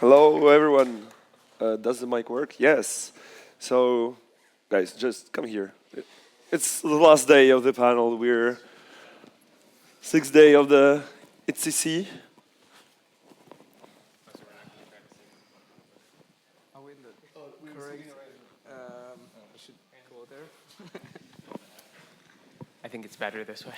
Hello, everyone. Does the mic work? Yes. So, guys, just come here. It's the last day of the panel. We're sixth day of the ITCC. Are we in the correct? I should go there. I think it's better this way.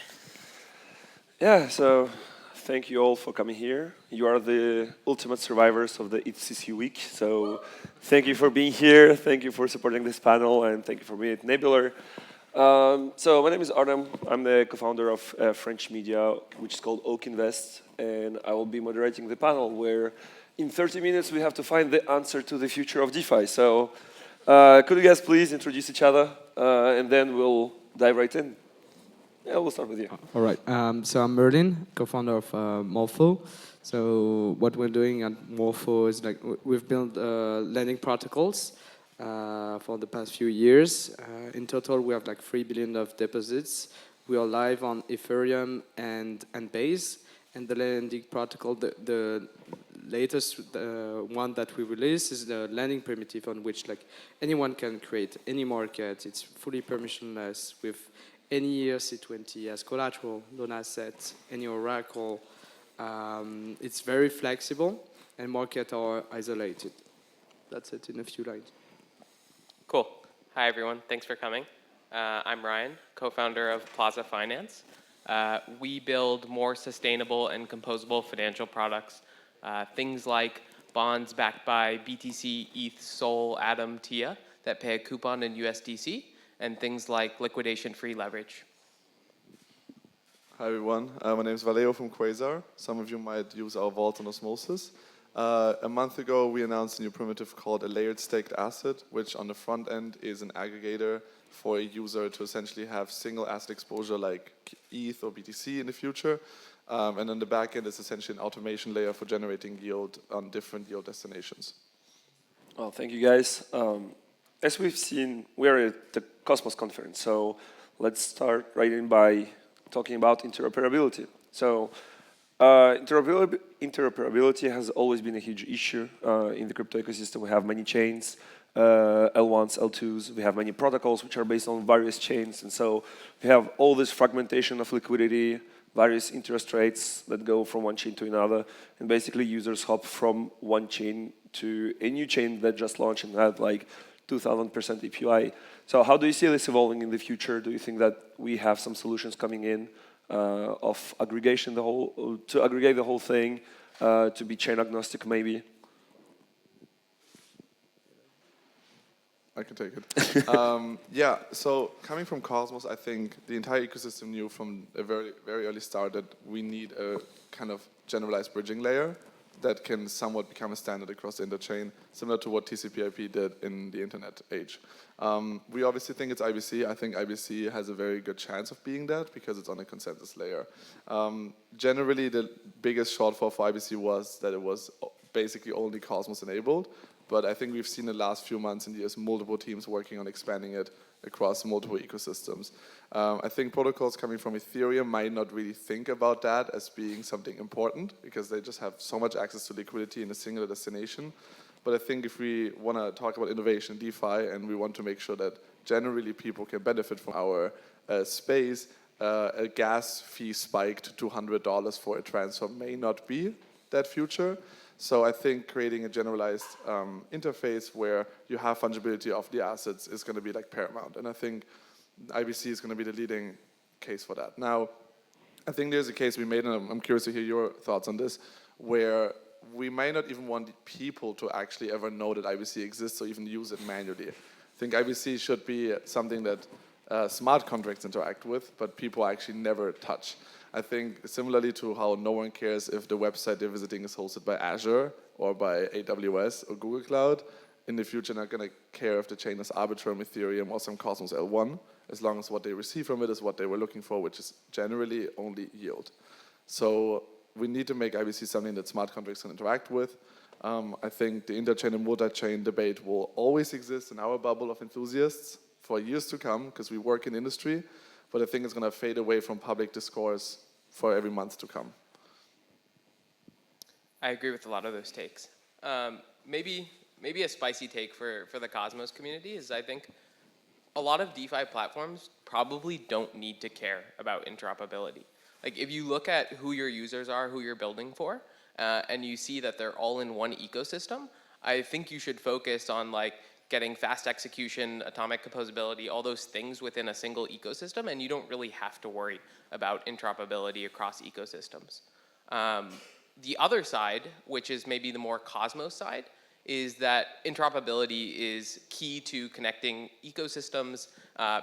Yeah, so thank you all for coming here. You are the ultimate survivors of the ITCC week. So thank you for being here. Thank you for supporting this panel. And thank you for being at Nebular. So my name is Artem. I'm the co-founder of French media, which is called Oak Invest. And I will be moderating the panel where in 30 minutes we have to find the answer to the future of DeFi. So could you guys please introduce each other? And then we'll dive right in. Yeah, we'll start with you. All right. So I'm Merlin, co-founder of Morpho. So what we're doing at Morpho is like we've built lending protocols for the past few years. In total, we have like 3 billion of deposits. We are live on Ethereum and Base. And the lending protocol, the latest one that we released is the lending primitive on which like anyone can create any market. It's fully permissionless with any ERC20 as collateral, loan asset, any oracle. It's very flexible and markets are isolated. That's it in a few lines. Cool. Hi, everyone. Thanks for coming. I'm Ryan, co-founder of Plaza Finance. We build more sustainable and composable financial products. Things like bonds backed by BTC, ETH, Sol, Atom, TIA that pay a coupon in USDC, and things like liquidation-free leverage. Hi everyone, my name is Valentin from Quasar. Some of you might use our vault on Osmosis. A month ago we announced a new primitive called a layered staked asset, which on the front end is an aggregator for a user to essentially have single asset exposure like ETH or BTC in the future. And on the back end is essentially an automation layer for generating yield on different yield destinations. Well, thank you guys. As we've seen, we are at the Cosmos conference, so let's start right in by talking about interoperability. So interoperability has always been a huge issue in the crypto ecosystem. We have many chains, L1s, L2s. We have many protocols which are based on various chains. And so we have all this fragmentation of liquidity, various interest rates that go from one chain to another. And basically users hop from one chain to a new chain that just launched and had like 2,000% API. So how do you see this evolving in the future? Do you think that we have some solutions coming in of aggregation, to aggregate the whole thing, to be chain agnostic maybe? I can take it. Yeah, so coming from Cosmos, I think the entire ecosystem knew from a very, very early start that we need a kind of generalized bridging layer that can somewhat become a standard across the interchain, similar to what TCP/IP did in the internet age. We obviously think it's IBC. I think IBC has a very good chance of being that because it's on a consensus layer. Generally, the biggest shortfall for IBC was that it was basically only Cosmos enabled. But I think we've seen in the last few months and years multiple teams working on expanding it across multiple ecosystems. I think protocols coming from Ethereum might not really think about that as being something important because they just have so much access to liquidity in a single destination. But I think if we want to talk about innovation in DeFi and we want to make sure that generally people can benefit from our space, a gas fee spike to $200 for a transfer may not be that future. So I think creating a generalized interface where you have fungibility of the assets is going to be like paramount. And I think IBC is going to be the leading case for that. Now, I think there's a case we made, and I'm curious to hear your thoughts on this, where we may not even want people to actually ever know that IBC exists or even use it manually. I think IBC should be something that smart contracts interact with, but people actually never touch. I think similarly to how no one cares if the website they're visiting is hosted by Azure or by AWS or Google Cloud, in the future not going to care if the chain is Arbitrum, Ethereum, or some Cosmos L1, as long as what they receive from it is what they were looking for, which is generally only yield. So we need to make IBC something that smart contracts can interact with. I think the interchain and multi-chain debate will always exist in our bubble of enthusiasts for years to come because we work in industry, but I think it's going to fade away from public discourse for every month to come. I agree with a lot of those takes. Maybe a spicy take for the Cosmos community is I think a lot of DeFi platforms probably don't need to care about interoperability. Like if you look at who your users are, who you're building for, and you see that they're all in one ecosystem, I think you should focus on like getting fast execution, atomic composability, all those things within a single ecosystem, and you don't really have to worry about interoperability across ecosystems. The other side, which is maybe the more Cosmos side, is that interoperability is key to connecting ecosystems,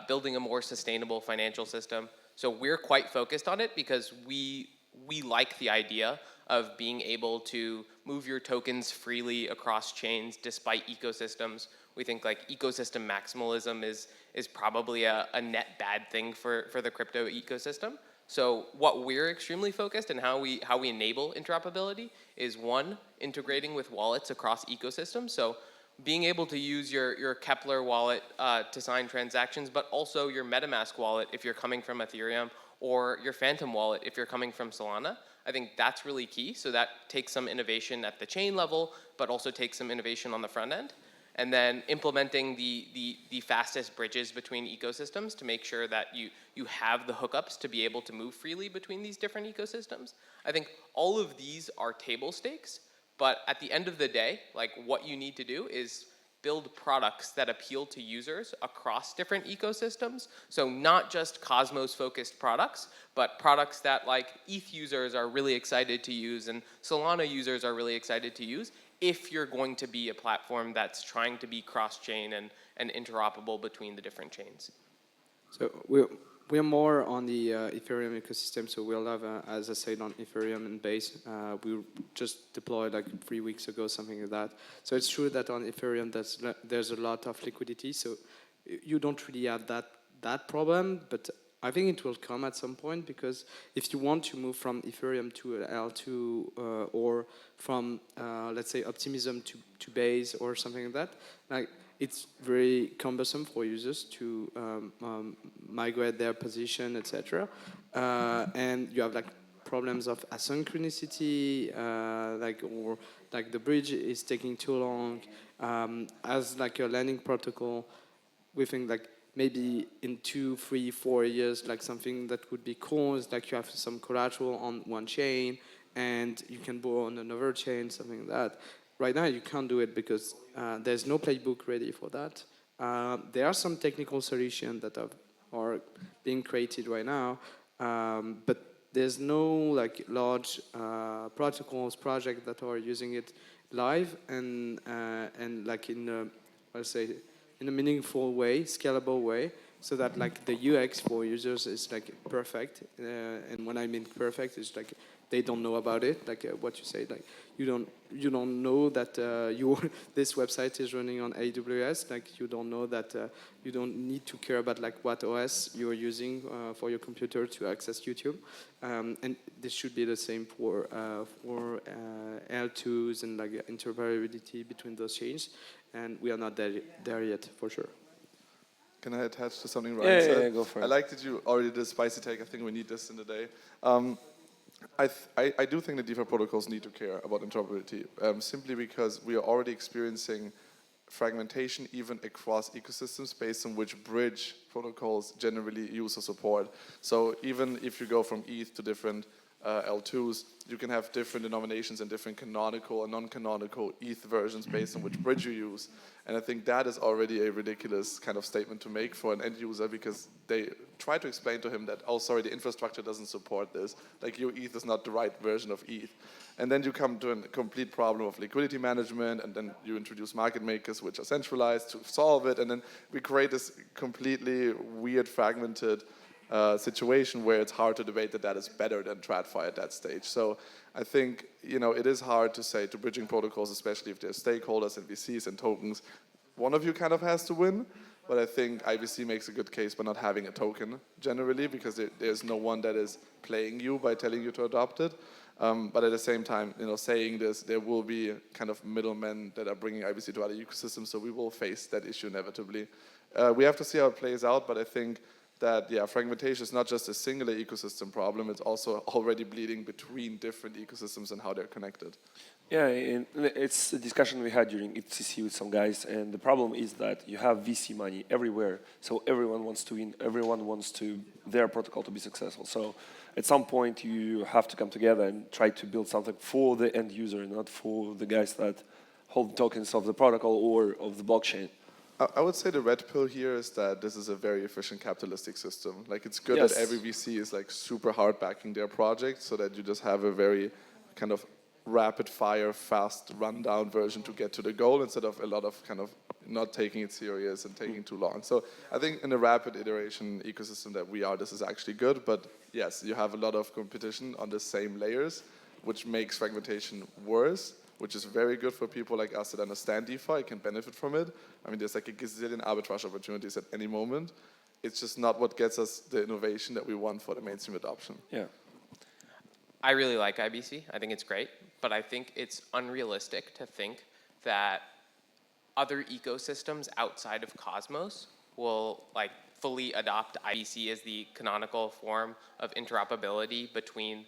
building a more sustainable financial system. So we're quite focused on it because we like the idea of being able to move your tokens freely across chains despite ecosystems. We think like ecosystem maximalism is probably a net bad thing for the crypto ecosystem. So what we're extremely focused and how we enable interoperability is one, integrating with wallets across ecosystems. So being able to use your Kepler wallet to sign transactions, but also your MetaMask wallet if you're coming from Ethereum, or your Phantom wallet if you're coming from Solana. I think that's really key. So that takes some innovation at the chain level, but also takes some innovation on the front end. And then implementing the fastest bridges between ecosystems to make sure that you have the hookups to be able to move freely between these different ecosystems. I think all of these are table stakes, but at the end of the day, like what you need to do is build products that appeal to users across different ecosystems. So not just Cosmos-focused products, but products that like ETH users are really excited to use and Solana users are really excited to use, if you're going to be a platform that's trying to be cross-chain and interoperable between the different chains. So we're more on the Ethereum ecosystem, so we'll have, as I said, on Ethereum and Base. We just deployed like 3 weeks ago, something like that. So it's true that on Ethereum there's a lot of liquidity, so you don't really have that problem, but I think it will come at some point, because if you want to move from Ethereum to L2 or from, let's say, Optimism to Base or something like that, like it's very cumbersome for users to migrate their position, etc. And you have like problems of asynchronicity, or the bridge is taking too long. As like a lending protocol, we think like maybe in 2, 3, 4 years, like something that would be cool is like you have some collateral on one chain and you can borrow on another chain, something like that. Right now you can't do it because there's no playbook ready for that. There are some technical solutions that are being created right now, but there's no like large protocols project that are using it live and like in let's say in a meaningful way, scalable way, so that like the UX for users is like perfect. And when I mean perfect, it's like they don't know about it. Like what you say, like you don't know that this website is running on AWS. Like you don't know that you don't need to care about like what OS you're using for your computer to access YouTube. And this should be the same for L2s and like interoperability between those chains. And we are not there yet, for sure. Can I attach to something Ryan said? Yeah, go for it. I like that you already did a spicy take. I think we need this in the day. I do think that DeFi protocols need to care about interoperability, simply because we are already experiencing fragmentation even across ecosystems based on which bridge protocols generally use or support. So even if you go from ETH to different L2s, you can have different denominations and different canonical and non-canonical ETH versions based on which bridge you use. And I think that is already a ridiculous kind of statement to make for an end user, because they try to explain to him that, oh, sorry, the infrastructure doesn't support this. Like your ETH is not the right version of ETH. And then you come to a complete problem of liquidity management, and then you introduce market makers which are centralized to solve it. And then we create this completely weird, fragmented situation where it's hard to debate that is better than TradFi at that stage. So I think it is hard to say to bridging protocols, especially if there's stakeholders and VCs and tokens, one of you kind of has to win. But I think IBC makes a good case by not having a token generally, because there's no one that is playing you by telling you to adopt it. But at the same time, saying this, there will be kind of middlemen that are bringing IBC to other ecosystems, so we will face that issue inevitably. We have to see how it plays out, but I think that fragmentation is not just a singular ecosystem problem, it's also already bleeding between different ecosystems and how they're connected. Yeah, and it's a discussion we had during ETCC with some guys, and the problem is that you have VC money everywhere, so everyone wants to win, everyone wants their protocol to be successful. So at some point you have to come together and try to build something for the end user, not for the guys that hold tokens of the protocol or of the blockchain. I would say the red pill here is that this is a very efficient capitalistic system. Like, it's good Yes. that every VC is like super hard backing their project, so that you just have a very kind of rapid fire, fast rundown version to get to the goal, instead of a lot of kind of not taking it serious and taking too long. So I think in a rapid iteration ecosystem that we are, this is actually good. But yes, you have a lot of competition on the same layers, which makes fragmentation worse, which is very good for people like us that understand DeFi, can benefit from it. I mean, there's like a gazillion arbitrage opportunities at any moment. It's just not what gets us the innovation that we want for the mainstream adoption. Yeah. I really like IBC. I think it's great, but I think it's unrealistic to think that other ecosystems outside of Cosmos will like fully adopt IBC as the canonical form of interoperability between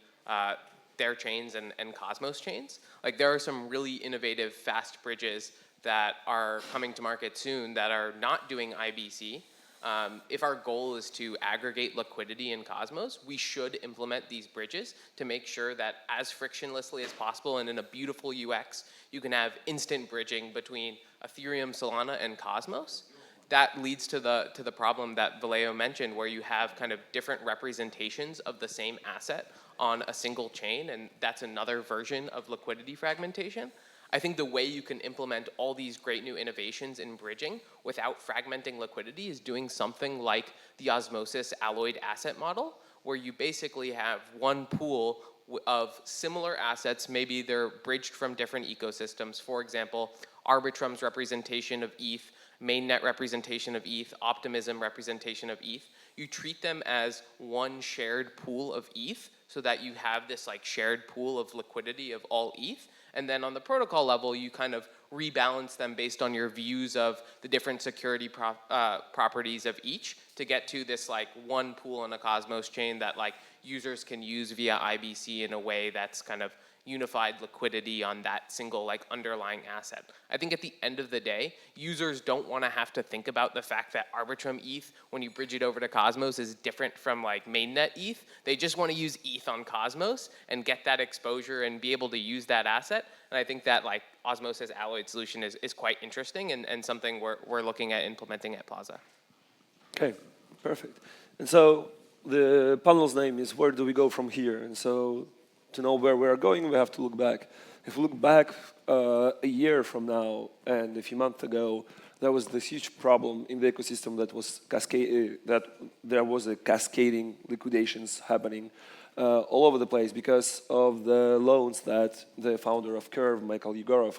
their chains and Cosmos chains. Like, there are some really innovative fast bridges that are coming to market soon that are not doing IBC. If our goal is to aggregate liquidity in Cosmos, we should implement these bridges to make sure that as frictionlessly as possible and in a beautiful UX, you can have instant bridging between Ethereum, Solana, and Cosmos. That leads to the problem that Vallejo mentioned, where you have kind of different representations of the same asset on a single chain, and that's another version of liquidity fragmentation. I think the way you can implement all these great new innovations in bridging without fragmenting liquidity is doing something like the osmosis alloyed asset model, where you basically have one pool of similar assets. Maybe they're bridged from different ecosystems. For example, Arbitrum's representation of ETH, mainnet representation of ETH, Optimism representation of ETH. You treat them as one shared pool of ETH, so that you have this like shared pool of liquidity of all ETH. And then on the protocol level, you kind of rebalance them based on your views of the different security properties of each to get to this like one pool on a Cosmos chain that like users can use via IBC in a way that's kind of unified liquidity on that single like underlying asset. I think at the end of the day, users don't want to have to think about the fact that Arbitrum ETH, when you bridge it over to Cosmos, is different from like mainnet ETH. They just want to use ETH on Cosmos and get that exposure and be able to use that asset. And I think that like Osmosis Alloyed solution is quite interesting and something we're looking at implementing at Plaza. Okay, perfect. And so the panel's name is Where Do We Go From Here? And so to know where we are going, we have to look back. If we look back a year from now and a few months ago, there was this huge problem in the ecosystem that was that there was a cascading liquidations happening all over the place because of the loans that the founder of Curve, Michael Yegorov,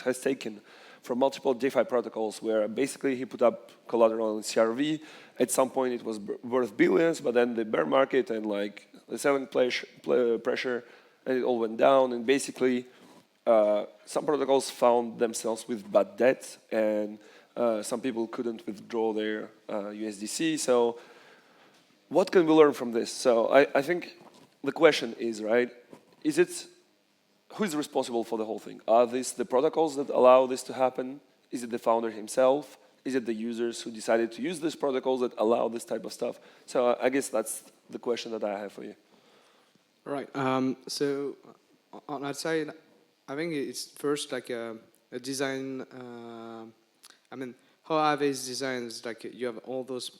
has taken from multiple DeFi protocols, where basically he put up collateral in CRV. At some point it was worth billions, but then the bear market and like the selling pressure, and it all went down. And basically, some protocols found themselves with bad debt, and some people couldn't withdraw their USDC. So what can we learn from this? So I think the question is, right, who is responsible for the whole thing? Are these the protocols that allow this to happen? Is it the founder himself? Is it the users who decided to use these protocols that allow this type of stuff? So I guess that's the question that I have for you. Right. So on that side, I think it's first like a design. I mean, how Aave is designed is like you have all those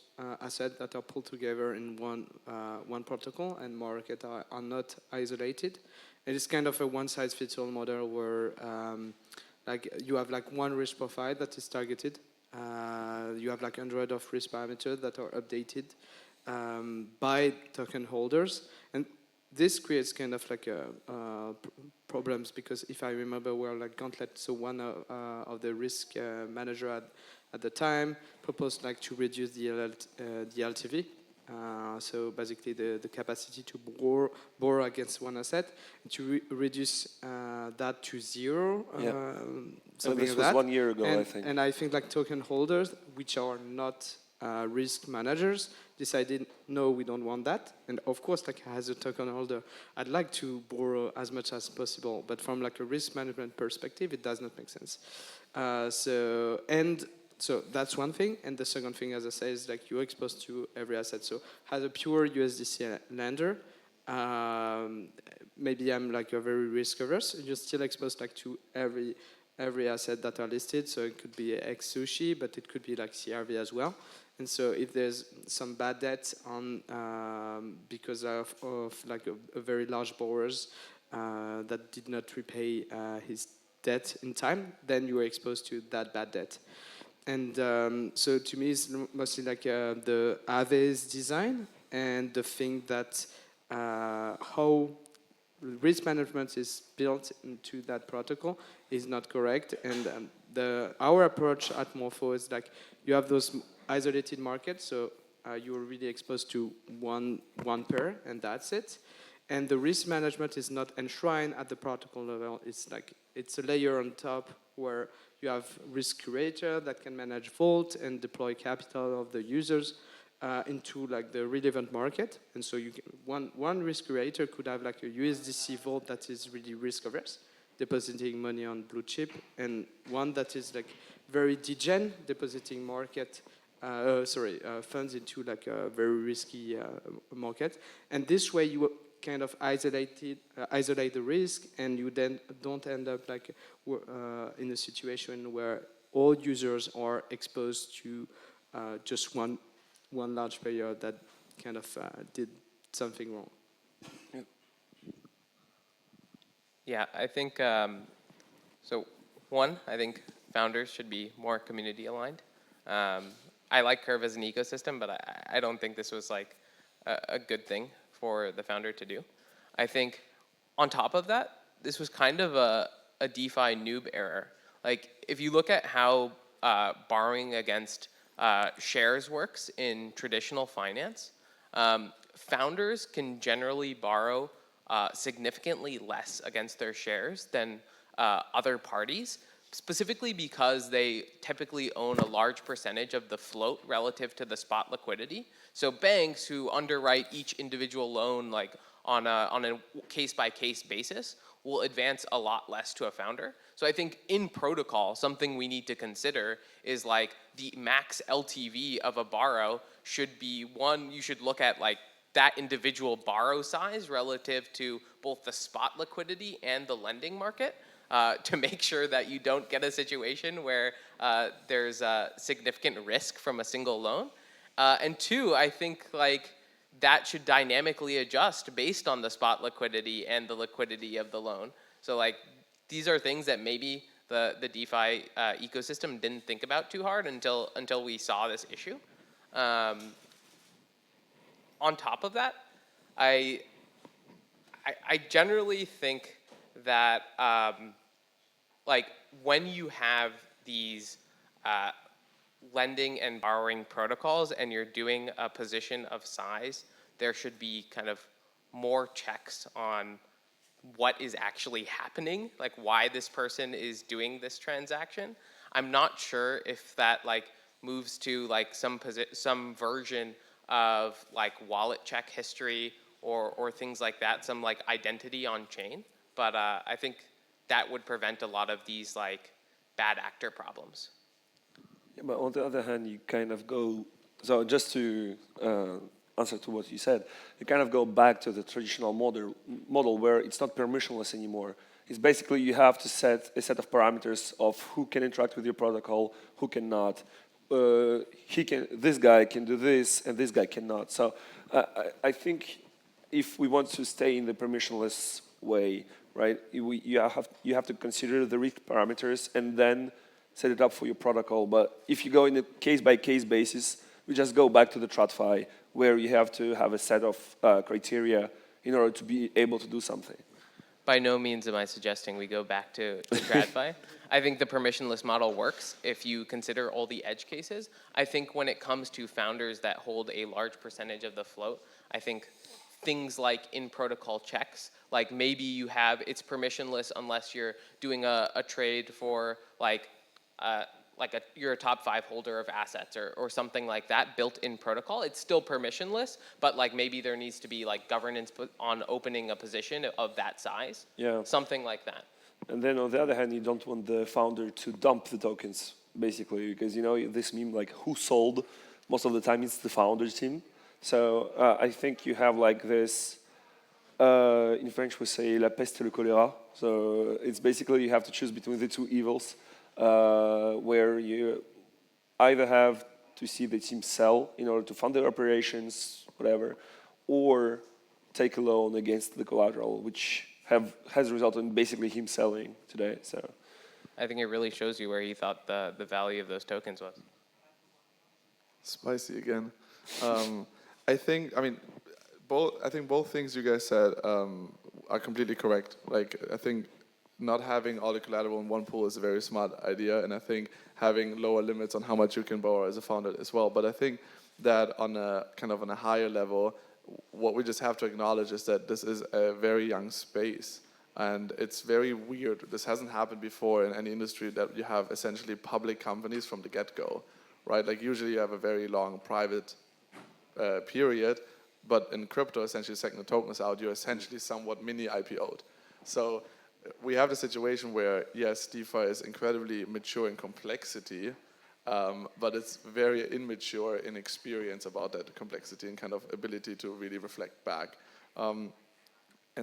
assets that are pulled together in one protocol, and market are not isolated. It is kind of a one-size-fits-all model where like you have like one risk profile that is targeted. You have like 100 of risk parameters that are updated by token holders, and this creates kind of like problems, because if I remember well, like Gauntlet, so one of the risk manager at the time proposed like to reduce the LTV. So basically the capacity to borrow against one asset, to reduce that to zero. Yeah. Something this like was that. 1 year ago, and, I think. And I think like token holders, which are not risk managers decided, no, we don't want that. And of course, like as a token holder, I'd like to borrow as much as possible, but from like a risk management perspective, it does not make sense. So that's one thing. And the second thing, as I say, is like you're exposed to every asset. So as a pure USDC lender, maybe I'm like a very risk averse. You're still exposed like to every asset that are listed. So it could be ex-sushi, but it could be like CRV as well. And so if there's some bad debt on because of like a very large borrowers that did not repay his debt in time, then you are exposed to that bad debt. And so to me, it's mostly like the Aave's design and the thing that how risk management is built into that protocol is not correct. And our approach at Morpho is like you have those isolated markets, so you're really exposed to one pair, and that's it. And the risk management is not enshrined at the protocol level. It's like it's a layer on top where you have risk curator that can manage vault and deploy capital of the users into like the relevant market. And so you can, one risk curator could have like a USDC vault that is really risk averse, depositing money on blue chip, and one that is like very degen, depositing funds into like a very risky market. And this way you kind of isolate the risk, and you then don't end up like in a situation where all users are exposed to just one large player that kind of did something wrong. Yeah, I think, so one, I think founders should be more community aligned. I like Curve as an ecosystem, but I don't think this was like a good thing for the founder to do. I think on top of that, this was kind of a DeFi noob error. Like if you look at how borrowing against shares works in traditional finance, founders can generally borrow significantly less against their shares than other parties, specifically because they typically own a large percentage of the float relative to the spot liquidity. So banks who underwrite each individual loan like on a case-by-case basis will advance a lot less to a founder. So I think in protocol, something we need to consider is like the max LTV of a borrow should be one, you should look at like that individual borrow size relative to both the spot liquidity and the lending market to make sure that you don't get a situation where there's a significant risk from a single loan. And two, I think like that should dynamically adjust based on the spot liquidity and the liquidity of the loan. So like these are things that maybe the DeFi ecosystem didn't think about too hard until we saw this issue. On top of that, I generally think that like when you have these lending and borrowing protocols and you're doing a position of size, there should be kind of more checks on what is actually happening, like why this person is doing this transaction. I'm not sure if that like moves to like some version of like wallet check history or things like that, some like identity on chain. But I think that would prevent a lot of these like bad actor problems. Yeah, but on the other hand, you kind of go, so just to answer to what you said, you kind of go back to the traditional model where it's not permissionless anymore. It's basically you have to set a set of parameters of who can interact with your protocol, who cannot. This guy can do this, and this guy cannot. So I think if we want to stay in the permissionless way, right, you have to consider the risk parameters and then set it up for your protocol. But if you go in a case-by-case basis, we just go back to the TradFi, where you have to have a set of criteria in order to be able to do something. By no means am I suggesting we go back to TradFi. I think the permissionless model works if you consider all the edge cases. I think when it comes to founders that hold a large percentage of the float, I think things like in-protocol checks, like maybe you have, it's permissionless unless you're doing a trade for like you're a top 5 holder of assets or something like that built in protocol. It's still permissionless, but like maybe there needs to be like governance on opening a position of that size. Yeah. Something like that. And then on the other hand, you don't want the founder to dump the tokens, basically, because you know this meme like who sold. Most of the time, it's the founder's team. So I think you have like this. In French, we say la peste et le choléra. So it's basically you have to choose between the two evils, where you either have to see the team sell in order to fund their operations, whatever, or take a loan against the collateral, which has resulted in basically him selling today. So I think it really shows you where he thought the value of those tokens was. Spicy again. I think both things you guys said are completely correct. Like, I think not having all the collateral in one pool is a very smart idea, and I think having lower limits on how much you can borrow as a founder as well. But I think that on a higher level, what we just have to acknowledge is that this is a very young space, and it's very weird. This hasn't happened before in any industry, that you have essentially public companies from the get-go, right? Like usually you have a very long private period, but in crypto, essentially, the second the token is out, you're essentially somewhat mini IPO'd. So we have the situation where, yes, DeFi is incredibly mature in complexity, but it's very immature in experience about that complexity and kind of ability to really reflect back. And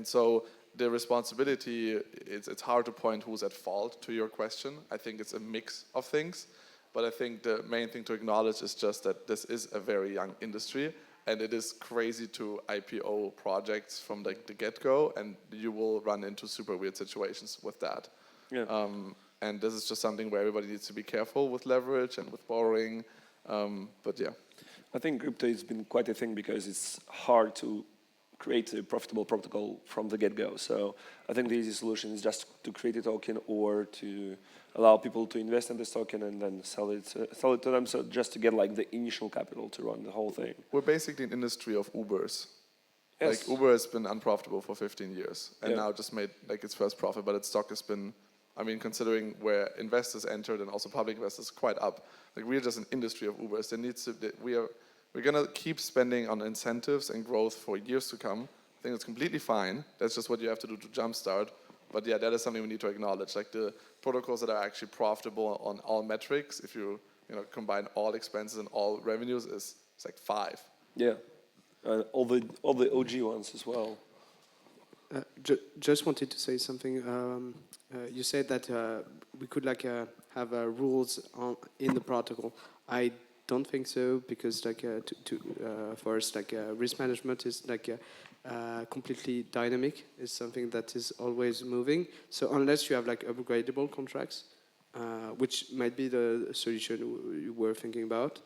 so the responsibility, it's hard to point who's at fault to your question. I think it's a mix of things, but I think the main thing to acknowledge is just that this is a very young industry, and it is crazy to IPO projects from the get-go, and you will run into super weird situations with that. yeah. And this is just something where everybody needs to be careful with leverage and with borrowing. But yeah. I think crypto has been quite a thing because it's hard to create a profitable protocol from the get-go. So I think the easy solution is just to create a token or to allow people to invest in this token and then sell it to them. So just to get like the initial capital to run the whole thing. We're basically an industry of Ubers. Yes. Like Uber has been unprofitable for 15 years and Yeah. now just made like its first profit, but its stock has been, I mean, considering where investors entered and also public investors, quite up. Like we're just an industry of Ubers. There needs to, we're gonna keep spending on incentives and growth for years to come. I think it's completely fine. That's just what you have to do to jumpstart. But yeah, that is something we need to acknowledge. Like the protocols that are actually profitable on all metrics, if you combine all expenses and all revenues, it's like 5. Yeah, all the OG ones as well. Just wanted to say something. You said that we could have rules in the protocol. I don't think so, because first risk management is completely dynamic. It's something that is always moving. So unless you have upgradable contracts, which might be the solution you were thinking about,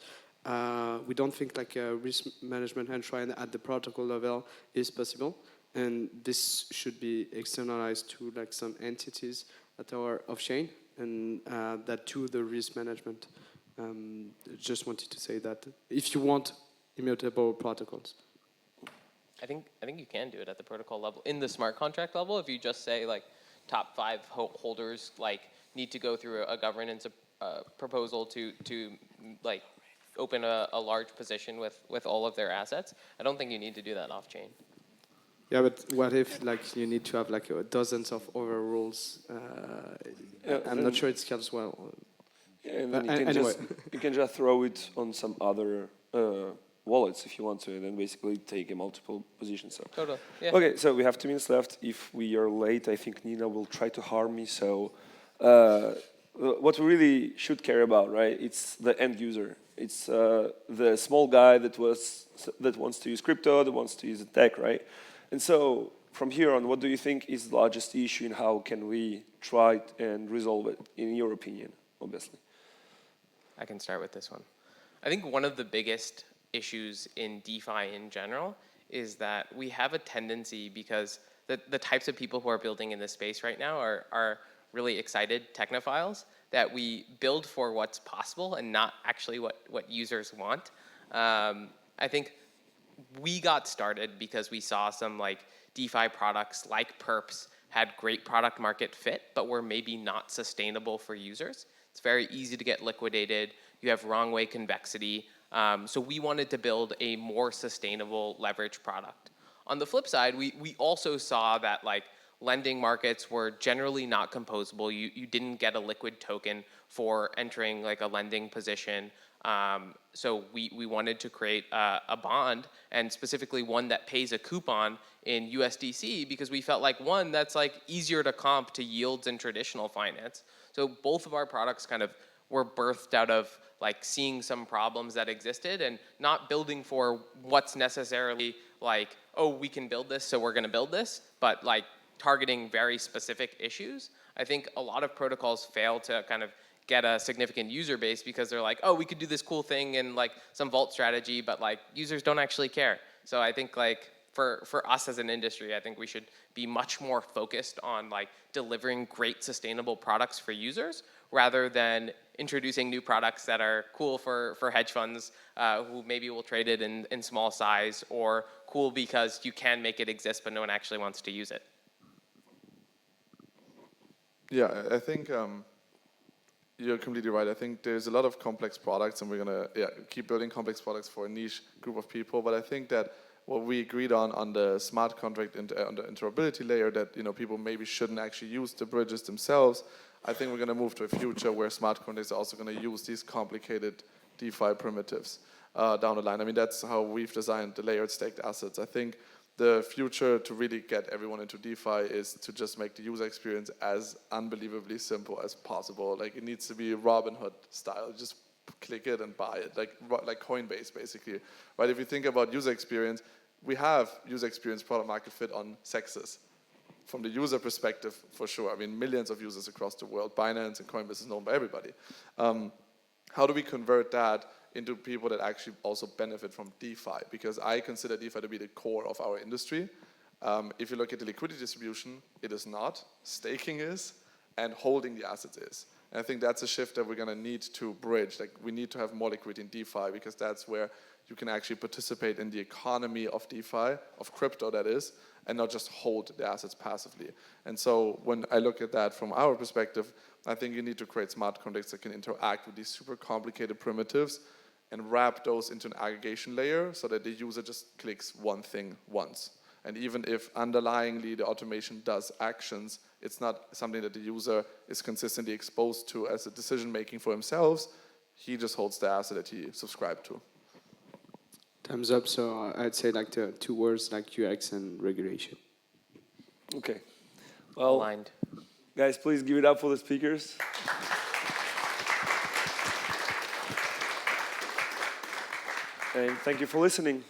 we don't think risk management enshrine at the protocol level is possible. And this should be externalized to some entities that are off-chain, and that to the risk management. Just wanted to say that if you want immutable protocols. I think you can do it at the protocol level. In the smart contract level, if you just say top 5 holders need to go through a governance proposal to open a large position with all of their assets, I don't think you need to do that off-chain. Yeah, but what if you need to have dozens of other rules? I'm not sure it scales well. Yeah, and then you can, anyway. you can just throw it on some other wallets if you want to, and then basically take a multiple position. So. Totally. Yeah. Okay, so we have 2 minutes left. If we are late, I think Nina will try to harm me. So what we really should care about, right? It's the end user. It's the small guy that wants to use crypto, that wants to use the tech, right? And so from here on, what do you think is the largest issue, and how can we try and resolve it, in your opinion, obviously? I can start with this one. I think one of the biggest issues in DeFi in general is that we have a tendency, because the types of people who are building in this space right now are really excited technophiles, that we build for what's possible and not actually what users want. I think we got started because we saw some DeFi products like perps had great product market fit, but were maybe not sustainable for users. It's very easy to get liquidated. You have wrong way convexity. So we wanted to build a more sustainable leverage product. On the flip side, we also saw that like lending markets were generally not composable. You didn't get a liquid token for entering like a lending position. So we wanted to create a bond, and specifically one that pays a coupon in USDC, because we felt like, one, that's like easier to comp to yields in traditional finance. So both of our products kind of were birthed out of like seeing some problems that existed and not building for what's necessarily like, oh, we can build this, so we're gonna build this, but like targeting very specific issues. I think a lot of protocols fail to kind of get a significant user base because they're like, oh, we could do this cool thing in like some vault strategy, but like users don't actually care. So I think like for us as an industry, I think we should be much more focused on like delivering great sustainable products for users rather than introducing new products that are cool for hedge funds who maybe will trade it in small size, or cool because you can make it exist but no one actually wants to use it. Yeah, I think you're completely right. I think there's a lot of complex products, and we're gonna keep building complex products for a niche group of people. But I think that what we agreed on the smart contract and on the interoperability layer, that people maybe shouldn't actually use the bridges themselves. I think we're gonna move to a future where smart contracts are also gonna use these complicated DeFi primitives down the line. I mean, that's how we've designed the layered staked assets. I think the future to really get everyone into DeFi is to just make the user experience as unbelievably simple as possible. Like, it needs to be Robinhood style. Just click it and buy it, like Coinbase basically. Right? If you think about user experience, we have user experience product market fit on sexes. From the user perspective, for sure. I mean, millions of users across the world. Binance and Coinbase is known by everybody. How do we convert that into people that actually also benefit from DeFi? Because I consider DeFi to be the core of our industry. If you look at the liquidity distribution, it is not. Staking is, and holding the assets is. And I think that's a shift that we're going to need to bridge. Like, we need to have more liquidity in DeFi, because that's where you can actually participate in the economy of DeFi, of crypto that is, and not just hold the assets passively. And so when I look at that from our perspective, I think you need to create smart contracts that can interact with these super complicated primitives and wrap those into an aggregation layer so that the user just clicks one thing once. And even if underlyingly the automation does actions, it's not something that the user is consistently exposed to as a decision making for himself. He just holds the asset that he subscribed to. Thumbs up. So I'd say like the two words like UX and regulation. Okay. Well, Aligned. guys, please give it up for the speakers. And thank you for listening.